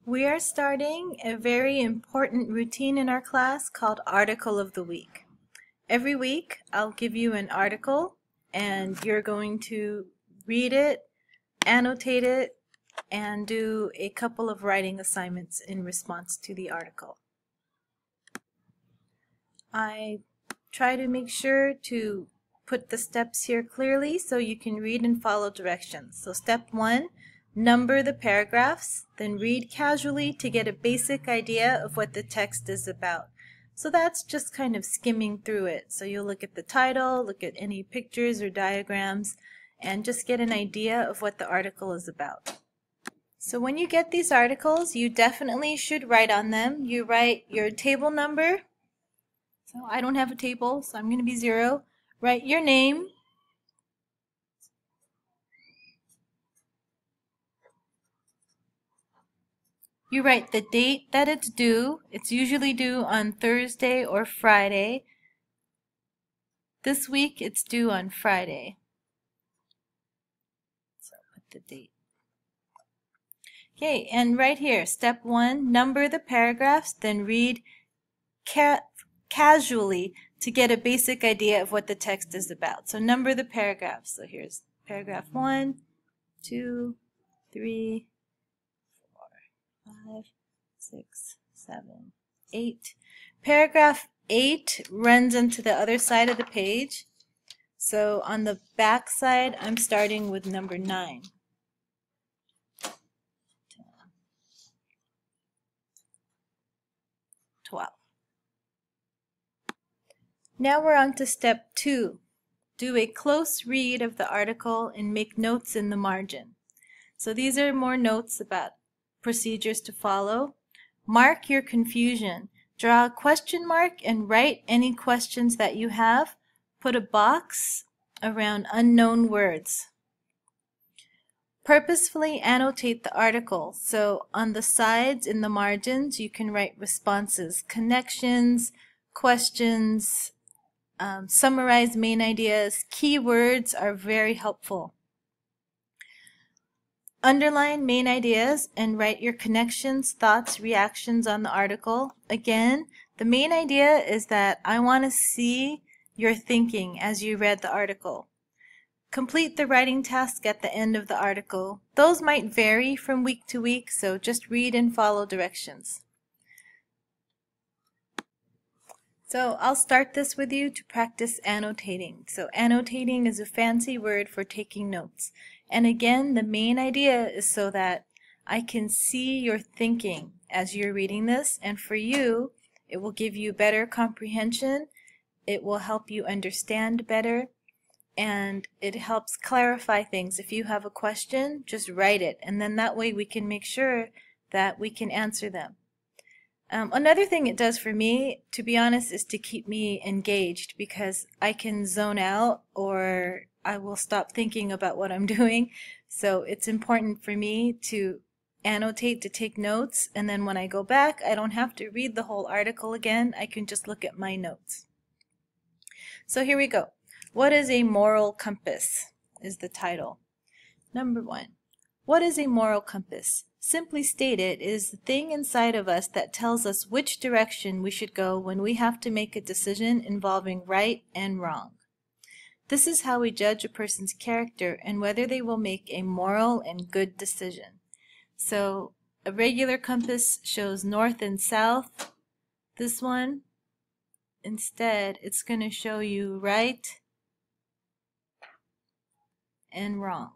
We are starting a very important routine in our class called Article of the Week. Every week I'll give you an article and you're going to read it, annotate it, and do a couple of writing assignments in response to the article. I try to make sure to put the steps here clearly so you can read and follow directions. So step 1, number the paragraphs, then read casually to get a basic idea of what the text is about. So that's just kind of skimming through it. So you'll look at the title, look at any pictures or diagrams, and just get an idea of what the article is about. So when you get these articles, you definitely should write on them. You write your table number. So I don't have a table, so I'm going to be 0. Write your name. You write the date that it's due. It's usually due on Thursday or Friday. This week it's due on Friday. So put the date. Okay, and right here, step 1, number the paragraphs, then read casually to get a basic idea of what the text is about. So number the paragraphs. So here's paragraph 1, 2, 3, 4, 5, 6, 7, 8. Paragraph 8 runs into the other side of the page. So on the back side, I'm starting with number 9. 10, 12. Now we're on to step 2. Do a close read of the article and make notes in the margin. So these are more notes about procedures to follow. Mark your confusion. Draw a question mark and write any questions that you have. Put a box around unknown words. Purposefully annotate the article. So on the sides in the margins you can write responses, connections, questions, summarize main ideas. Keywords are very helpful. Underline main ideas and write your connections, thoughts, reactions on the article. Again, the main idea is that I want to see your thinking as you read the article. Complete the writing task at the end of the article. Those might vary from week to week, so just read and follow directions. So I'll start this with you to practice annotating. So annotating is a fancy word for taking notes. And again, the main idea is so that I can see your thinking as you're reading this, and for you, it will give you better comprehension, it will help you understand better, and it helps clarify things. If you have a question, just write it, and then that way we can make sure that we can answer them. Another thing it does for me, to be honest, is to keep me engaged, because I can zone out or I will stop thinking about what I'm doing. So it's important for me to annotate, to take notes, and then when I go back, I don't have to read the whole article again. I can just look at my notes. So here we go. What is a moral compass is the title. Number 1. What is a moral compass? Simply stated, it is the thing inside of us that tells us which direction we should go when we have to make a decision involving right and wrong. This is how we judge a person's character and whether they will make a moral and good decision. So a regular compass shows north and south. This one, instead, it's going to show you right and wrong.